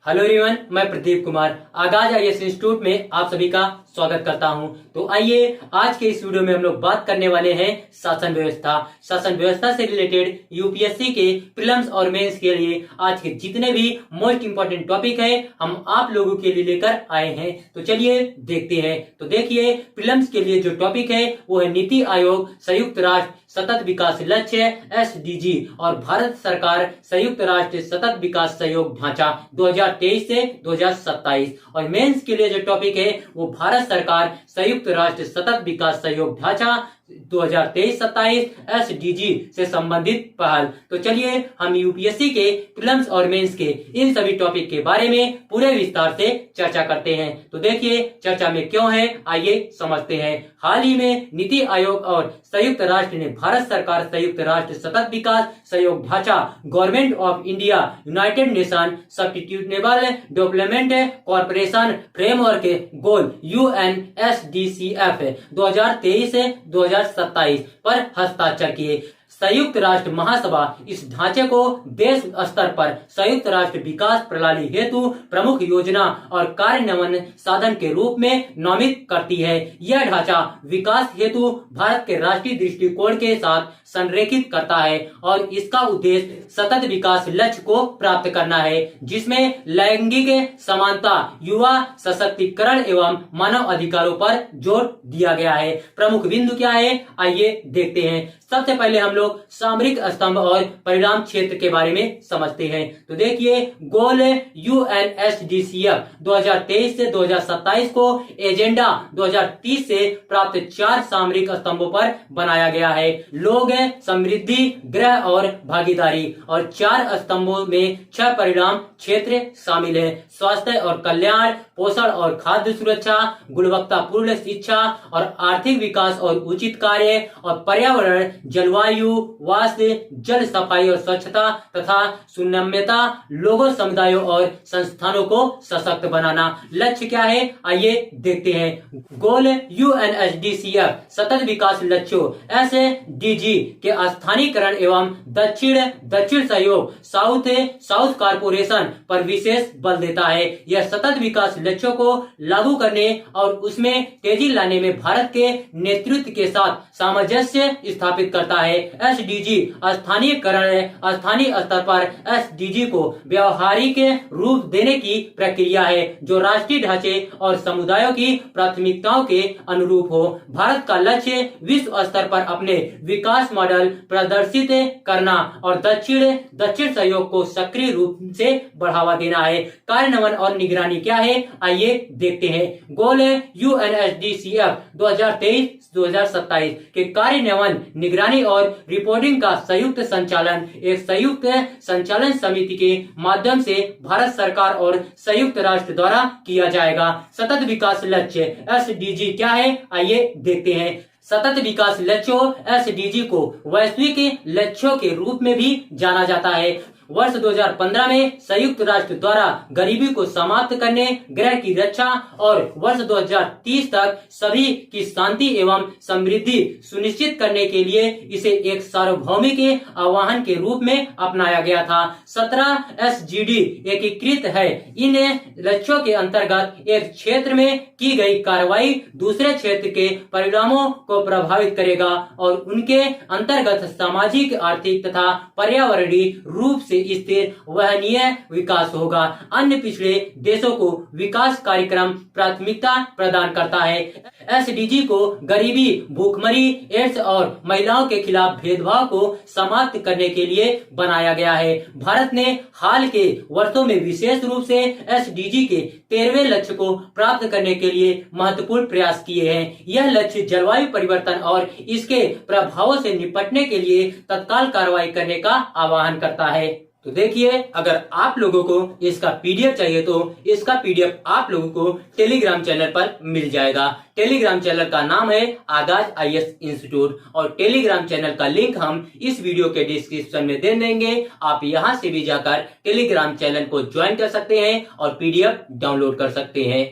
Hello everyone, मैं प्रदीप कुमार आगाज IAS institute में आप सभी का स्वागत करता हूं। तो आइए आज के इस वीडियो में हम लोग बात करने वाले हैं शासन व्यवस्था से रिलेटेड यूपीएससी के प्रीलिम्स और मेंस के लिए आज के जितने भी मोस्ट इंपोर्टेंट टॉपिक है हम आप लोगों के लिए लेकर आए हैं। तो चलिए देखते हैं। तो देखिए, प्रीलिम्स के लिए जो टॉपिक है वो है नीति आयोग, संयुक्त राष्ट्र सतत विकास लक्ष्य एसडीजी और भारत सरकार संयुक्त राष्ट्र सतत विकास सहयोग ढांचा 2023 से 2027। और मेंस के लिए जो टॉपिक है वो भारत सरकार संयुक्त राष्ट्र सतत विकास सहयोग ढांचा 2023-27 एसडीजी से संबंधित पहल। तो चलिए हम यूपीएससी के प्रीलिम्स और मेंस के इन सभी टॉपिक के बारे में पूरे विस्तार से चर्चा करते हैं। तो देखिए चर्चा में क्यों है, आइए समझते हैं। हाल ही में नीति आयोग और संयुक्त राष्ट्र ने भारत सरकार संयुक्त राष्ट्र सतत विकास सहयोग ढांचा government of India United nation sustainable development corporation framework goal UNSDCF 2023 से 2027 पर हस्ताक्षर किए। संयुक्त राष्ट्र महासभा इस ढांचे को देश स्तर पर संयुक्त राष्ट्र विकास प्रणाली हेतु प्रमुख योजना और कार्यान्वयन साधन के रूप में नामित करती है। यह ढांचा विकास हेतु भारत के राष्ट्रीय दृष्टिकोण के साथ संरेखित करता है और इसका उद्देश्य सतत विकास लक्ष्य को प्राप्त करना है, जिसमें लैंगिक समानता, युवा सशक्तिकरण एवं मानव अधिकारों पर जोर दिया गया है। प्रमुख बिंदु क्या है, आइए देखते हैं। सबसे पहले हम लोग सामरिक स्तंभ और परिणाम क्षेत्र के बारे में समझते हैं। तो देखिए, गोल UNSDCF 2023 से 2027 को एजेंडा 2030 से प्राप्त 4 सामरिक स्तंभों पर बनाया गया है। लोग, समृद्धि, ग्रह और भागीदारी। और 4 स्तंभों में 6 परिणाम क्षेत्र शामिल है: स्वास्थ्य और कल्याण, पोषण और खाद्य सुरक्षा, गुणवत्तापूर्ण शिक्षा और आर्थिक विकास और उचित कार्य, और पर्यावरण, जलवायु, वास्तु, जल सफाई और स्वच्छता तथा सुनम्यता, लोगों, समुदायों और संस्थानों को सशक्त बनाना। लक्ष्य क्या है, आइए देखते हैं। गोल UNSDCF सतत विकास लक्ष्यों SDG के स्थानीयकरण एवं दक्षिण सहयोग साउथ कॉर्पोरेशन पर विशेष बल देता है। यह सतत विकास लक्ष्यों को लागू करने और उसमें तेजी लाने में भारत के नेतृत्व के साथ सामंजस्य स्थापित करता है। एसडीजी स्थानीय स्तर पर एसडीजी को व्यवहारिक रूप देने की प्रक्रिया है जो राष्ट्रीय ढांचे और समुदायों की प्राथमिकताओं के अनुरूप हो। भारत का लक्ष्य विश्व स्तर पर अपने विकास मॉडल प्रदर्शित करना और दक्षिण सहयोग को सक्रिय रूप से बढ़ावा देना है। कार्यान्वयन और निगरानी क्या है, आइए देखते हैं। गोल UNSDCF 2023-2027 के कार्यान्वयन, निगरानी और रिपोर्टिंग का संयुक्त संचालन एक संयुक्त संचालन समिति के माध्यम से भारत सरकार और संयुक्त राष्ट्र द्वारा किया जाएगा। सतत विकास लक्ष्य SDG क्या है, आइए देखते हैं। सतत विकास लक्ष्यों SDG को वैश्विक लक्ष्यों के रूप में भी जाना जाता है। वर्ष 2015 में संयुक्त राष्ट्र द्वारा गरीबी को समाप्त करने, ग्रह की रक्षा और वर्ष 2030 तक सभी की शांति एवं समृद्धि सुनिश्चित करने के लिए इसे एक सार्वभौमिक आह्वान के रूप में अपनाया गया था। 17 SDG एकीकृत है। इन लक्ष्यों के अंतर्गत एक क्षेत्र में की गई कार्रवाई दूसरे क्षेत्र के परिणामों को प्रभावित करेगा और उनके अंतर्गत सामाजिक, आर्थिक तथा पर्यावरणीय रूप से स्थिर वहनीय विकास होगा। अन्य पिछड़े देशों को विकास कार्यक्रम प्राथमिकता प्रदान करता है। एसडीजी को गरीबी, भूखमरी, एड्स और महिलाओं के खिलाफ भेदभाव को समाप्त करने के लिए बनाया गया है। भारत ने हाल के वर्षों में विशेष रूप से एसडीजी के 13वें लक्ष्य को प्राप्त करने के लिए महत्वपूर्ण प्रयास किए हैं। यह लक्ष्य जलवायु परिवर्तन और इसके प्रभावों से निपटने के लिए तत्काल कार्रवाई करने का आह्वान करता है। तो देखिए, अगर आप लोगों को इसका पीडीएफ चाहिए तो इसका पीडीएफ आप लोगों को टेलीग्राम चैनल पर मिल जाएगा। टेलीग्राम चैनल का नाम है आगाज आईएएस इंस्टीट्यूट और टेलीग्राम चैनल का लिंक हम इस वीडियो के डिस्क्रिप्शन में दे देंगे। आप यहां से भी जाकर टेलीग्राम चैनल को ज्वाइन कर सकते हैं और पीडीएफ डाउनलोड कर सकते हैं।